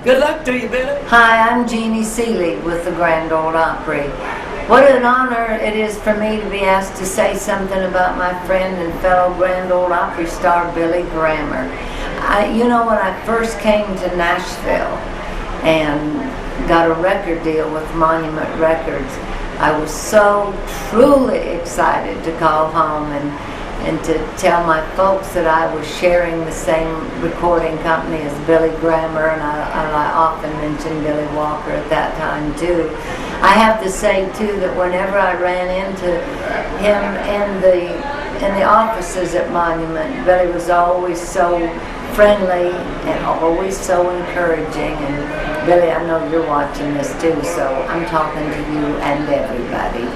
Good luck to you, Billy. Hi, I'm Jeannie Seeley with the Grand Ole Opry. What an honor it is for me to be asked to say something about my friend and fellow Grand Ole Opry star, Billy Grammer. You know, when I first came to Nashville and got a record deal with Monument Records, I was so truly excited to call home and to tell my folks that I was sharing the same recording company as Billy Grammer, and I often mention Billy Walker at that time too. I have to say too that whenever I ran into him in the offices at Monument, Billy was always so friendly and always so encouraging. And Billy, I know you're watching this too, so I'm talking to you and everybody.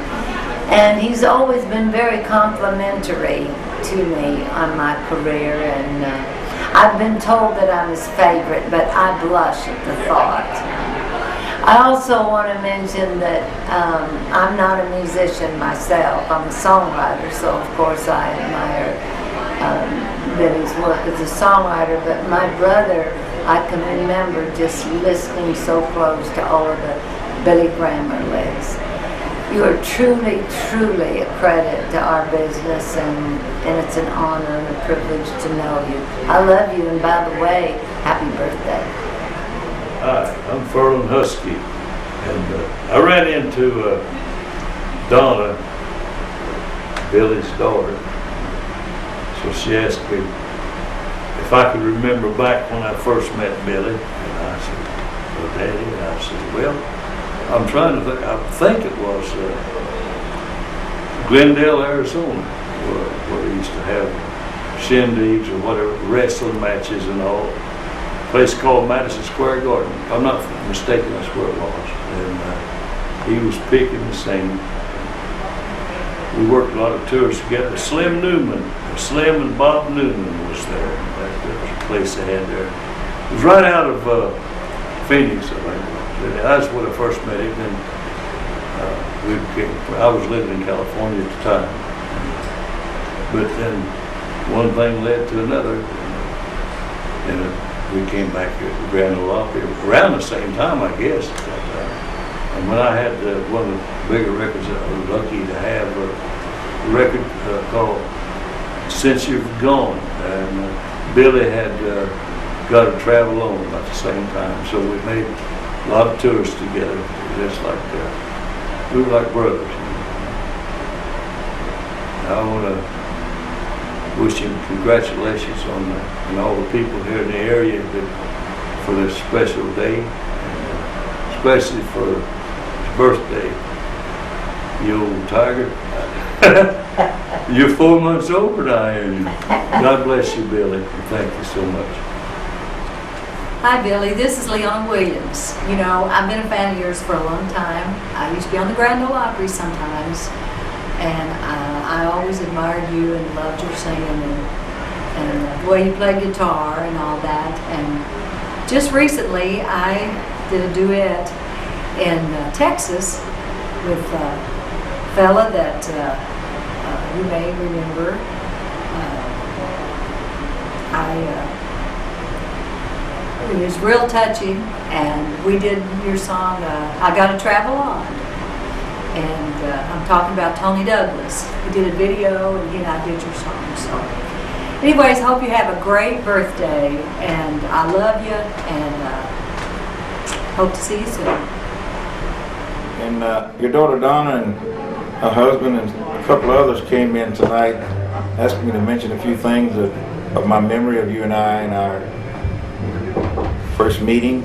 And he's always been very complimentary to me on my career, and I've been told that I'm his favorite, but I blush at the thought. I also want to mention that I'm not a musician myself. I'm a songwriter, so of course I admire Billy's work as a songwriter, but my brother, I can remember just listening so close to all of the Billy Grammer lists. You are truly, truly a credit to our business, and it's an honor and a privilege to know you. I love you, and by the way, happy birthday. Hi, I'm Ferlin Husky, and I ran into Donna, Billy's daughter, so she asked me if I could remember back when I first met Billy, and I said, well, Daddy, and I said, well, I'm trying to think. I think it was Glendale, Arizona, where they used to have shindigs or whatever, wrestling matches and all. A place called Madison Square Garden. If I'm not mistaken, that's where it was. And he was picking and singing. We worked a lot of tours together. Slim and Bob Newman was there. That was a place they had there. It was right out of Phoenix, I think. That's when I first met him, and I was living in California at the time. But then one thing led to another, and we came back here at the Grand Ole Opry around the same time, I guess. And when I had one of the bigger records that I was lucky to have, a record called Since You've Gone, and Billy had got to travel on about the same time, so we made a lot of tours together, just like we were like brothers. I want to wish him congratulations on all the people here in the area for this special day, and especially for his birthday. You old tiger. You're 4 months older than I am. God bless you, Billy, and thank you so much. Hi Billy, this is Leona Williams. You know, I've been a fan of yours for a long time. I used to be on the Grand Ole Opry sometimes, and I always admired you and loved your singing and the way you play guitar and all that. And just recently I did a duet in Texas with a fella that you may remember. It was real touching, and we did your song, I Gotta Travel On. And I'm talking about Tony Douglas. We did a video, and he and I did your song. So, anyways, hope you have a great birthday, and I love you, and hope to see you soon. And your daughter Donna and her husband and a couple of others came in tonight asking me to mention a few things of my memory of you and I and our first meeting.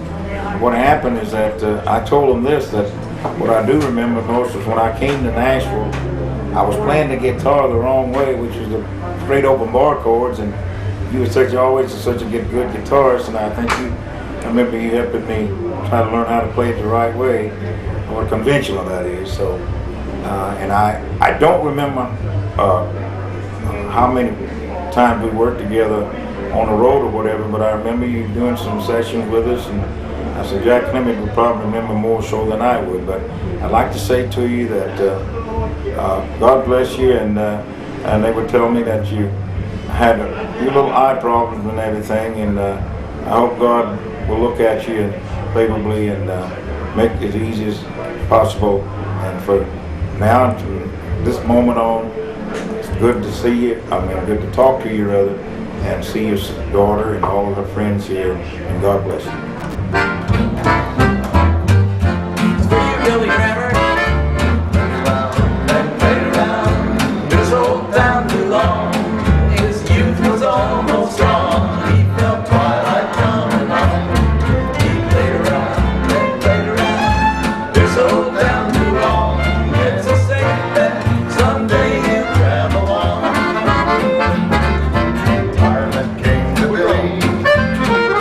What happened is that I told them this, that what I do remember most was when I came to Nashville, I was playing the guitar the wrong way, which was the straight open bar chords, and you were always such a good guitarist, and I remember you helping me try to learn how to play it the right way, or conventional that is. So, and I don't remember how many times we worked together on the road or whatever, but I remember you doing some sessions with us, and I said Jack Clement would probably remember more so than I would, but I'd like to say to you that God bless you, and they would tell me that you had your little eye problems and everything, and I hope God will look at you favorably and make it as easy as possible. And for now, to this moment on, it's good to see you. I mean, good to talk to you, rather, and see your daughter and all of her friends here. And God bless you. It's for you, Billy Grammer. And played around this old town too long. His youth was almost gone. He felt twilight coming on. He played around and played around this old town too long. It's a safe bet someday he'll travel on. Ireland came to Billy.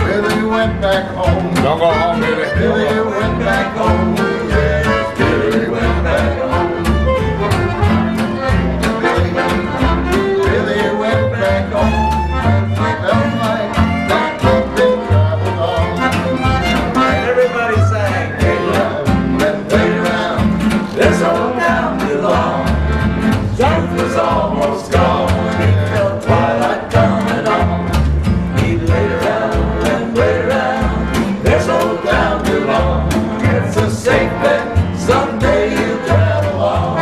Billy went back home. Don't go home, Billy. Billy went back home. Yes, Billy went back home. Billy went back home. Felt like that he'd been traveled on. And everybody sang, and played around this old town too long. Youth was almost gone. He felt twilight coming on. He played around and played around this old town too long. It's a safe bet someday he'll travel on.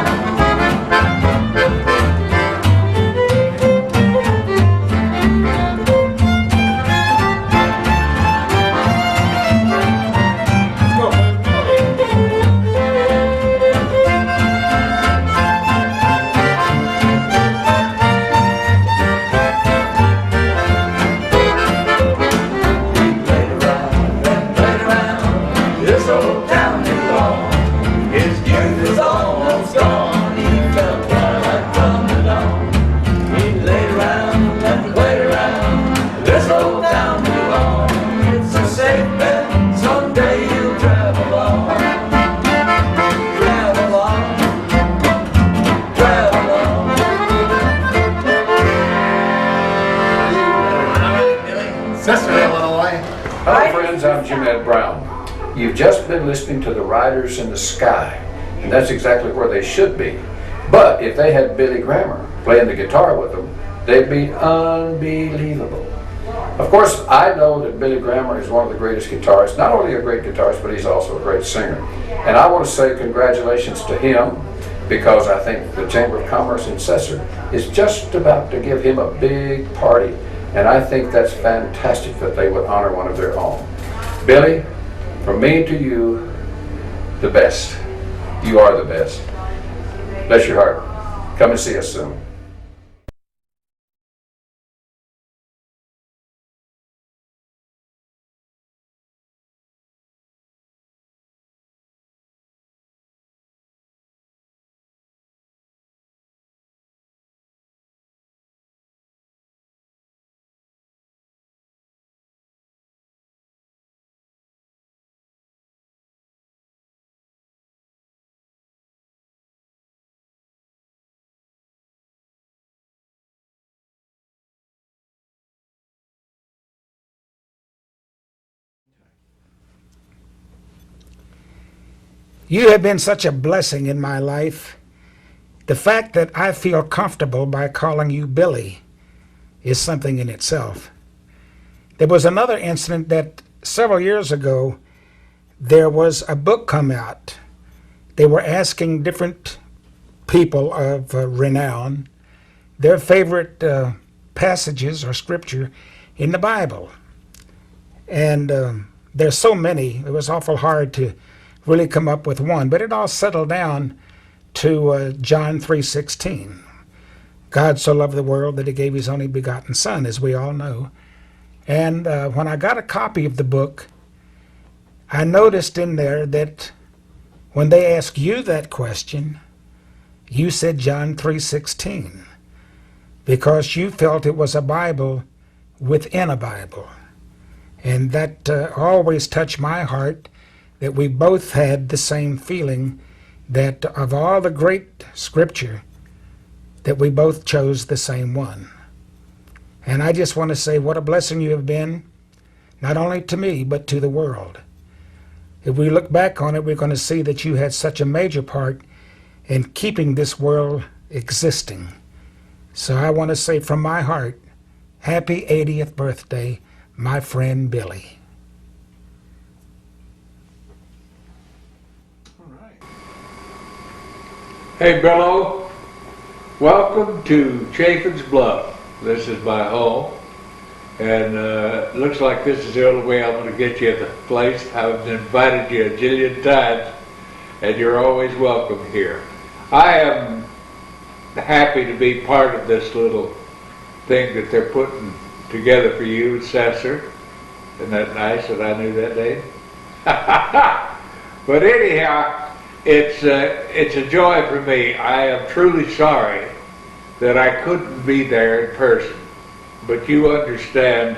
This old town too long. His youth was almost gone. He felt twilight coming on. He played around and played around this old town too long. It's a safe bet someday he'll travel on. Travel on. Travel on. All right, Billy. Sister, Illinois. Hello, friends. I'm Jim Ed Brown. You've just been listening to the Riders in the Sky, and that's exactly where they should be. But if they had Billy Grammer playing the guitar with them, they'd be unbelievable. Of course, I know that Billy Grammer is one of the greatest guitarists, not only a great guitarist, but he's also a great singer. And I want to say congratulations to him, because I think the Chamber of Commerce in Cesar is just about to give him a big party. And I think that's fantastic that they would honor one of their own. Billy, from me to you, the best. You are the best. Bless your heart. Come and see us soon. You have been such a blessing in my life. The fact that I feel comfortable by calling you Billy is something in itself. There was another incident that several years ago, there was a book come out. They were asking different people of renown their favorite passages or scripture in the Bible. And there's so many, it was awful hard to really come up with one, but it all settled down to John 3:16. God so loved the world that he gave his only begotten son, as we all know. And when I got a copy of the book, I noticed in there that when they asked you that question, you said John 3:16, because you felt it was a Bible within a Bible. And that always touched my heart, that we both had the same feeling, that of all the great scripture, that we both chose the same one. And I just want to say what a blessing you have been, not only to me, but to the world. If we look back on it, we're going to see that you had such a major part in keeping this world existing. So I want to say from my heart, happy 80th birthday, my friend Billy. right. Hey, Bello. Welcome to Chaffin's Bluff. This is my home. And looks like this is the only way I'm going to get you at the place. I've invited you a jillion times, and you're always welcome here. I am happy to be part of this little thing that they're putting together for you, Cesar. Isn't that nice that I knew that name? But anyhow, it's a joy for me. I am truly sorry that I couldn't be there in person. But you understand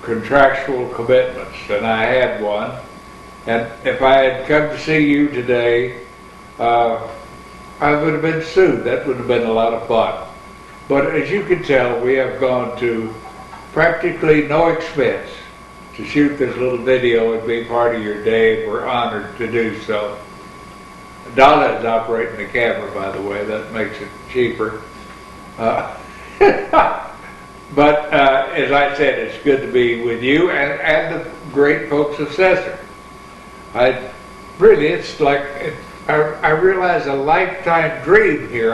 contractual commitments, and I had one. And if I had come to see you today, I would have been sued. That would have been a lot of fun. But as you can tell, we have gone to practically no expense to shoot this little video and be part of your day. We're honored to do so. Donna is operating the camera, by the way. That makes it cheaper. But as I said, it's good to be with you and the great folks of Cesar. It's like, I realize a lifetime dream here.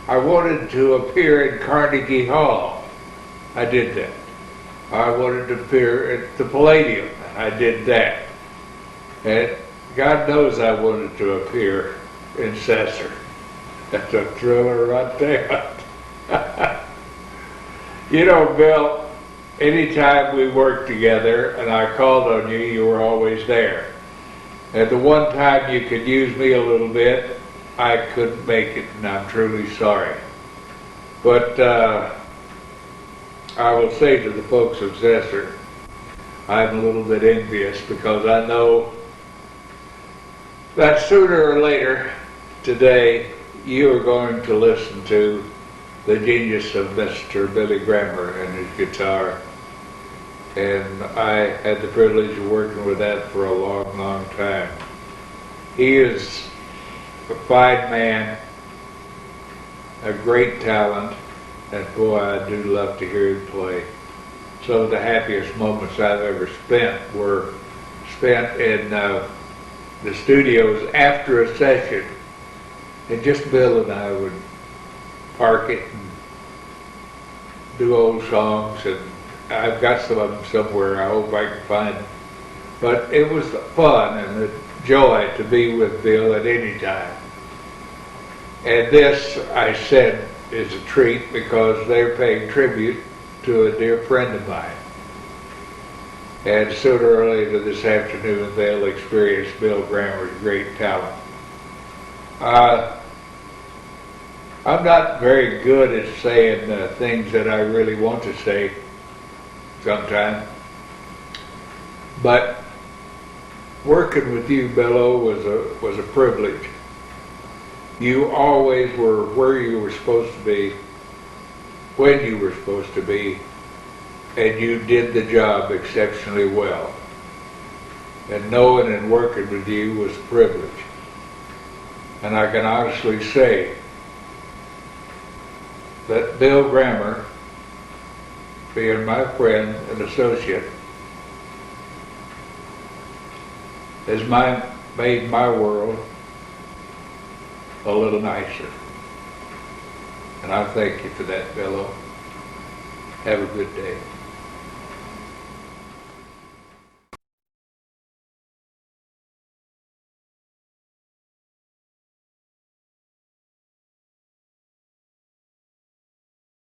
I wanted to appear in Carnegie Hall. I did that. I wanted to appear at the Palladium. I did that. And God knows I wanted to appear in Cesar. That's a thriller right there. You know, Bill, anytime we worked together and I called on you, you were always there. And the one time you could use me a little bit, I couldn't make it, and I'm truly sorry. But I will say to the folks of Cesar, I'm a little bit envious because I know that sooner or later today you are going to listen to the genius of Mr. Billy Grammer and his guitar. And I had the privilege of working with that for a long, long time. He is a fine man, a great talent, and boy, I do love to hear him play. Some of the happiest moments I've ever spent were spent in the studios after a session, and just Bill and I would park it and do old songs, and I've got some of them somewhere. I hope I can find them. But it was fun and a joy to be with Bill at any time. And this, I said, is a treat because they're paying tribute to a dear friend of mine. And sooner or later this afternoon, they'll experience Bill Grammer's great talent. I'm not very good at saying things that I really want to say sometimes, but working with you, Bello, was a privilege. You always were where you were supposed to be, when you were supposed to be, and you did the job exceptionally well. And knowing and working with you was a privilege. And I can honestly say that Bill Grammer, being my friend and associate, has made my world a little nicer. And I thank you for that, Bello. Have a good day.